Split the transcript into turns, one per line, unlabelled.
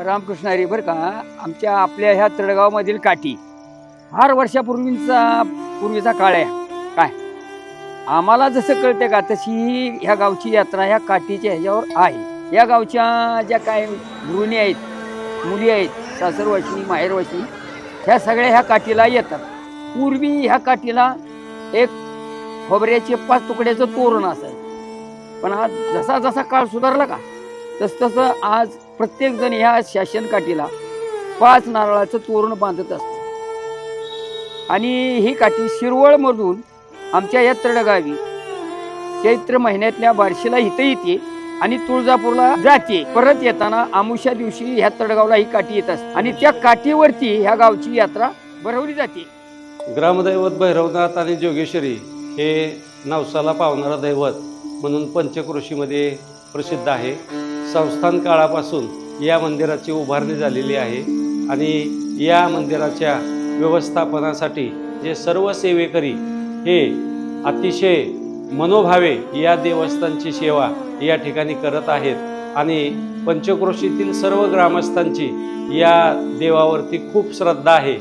रामकृष्ण हरी. बरं का, आपल्या ह्या तळगावमधील काठी फार पूर्वीचा काळ आहे. काय आम्हाला जसं कळते का तशी ह्या गावची यात्रा ह्या काठीच्या ह्याच्यावर आहे. या गावच्या ज्या काय गृहिणी आहेत, मुली आहेत, सासरवाशी माहेरवाशी, ह्या सगळ्या ह्या काठीला येतात. पूर्वी ह्या काठीला एक खोबऱ्याचे 5 तुकड्याचं तोरण असायचं. पण आज जसा जसा काळ सुधारला का तसं आज प्रत्येक जण ह्या शासन काठीला 5 नारळाचं तोरण बांधत असतो. आणि ही काठी शिरवळमधून आमच्या या तळगावी चैत्र महिन्यातल्या बार्शीला इथं येते आणि तुळजापूरला जाते. परत येताना आमुष्या दिवशी ह्या तळगावला ही काठी येत असते आणि त्या काठीवरती ह्या गावची यात्रा भरवली जाते.
ग्रामदैवत भैरवनाथ आणि जोगेश्वरी हे नवसाला पावणारं दैवत म्हणून पंचक्रोशीमध्ये प्रसिद्ध आहे. संस्थान काळापासून या मंदिराची उभारणी झालेली आहे आणि या मंदिराच्या व्यवस्थापनासाठी जे सर्व सेवेकरी हे अतिशय मनोभावे या देवस्थानची सेवा या ठिकाणी करत आहेत आणि पंचक्रोशीतील सर्व ग्रामस्थांची या देवावरती खूप श्रद्धा आहे.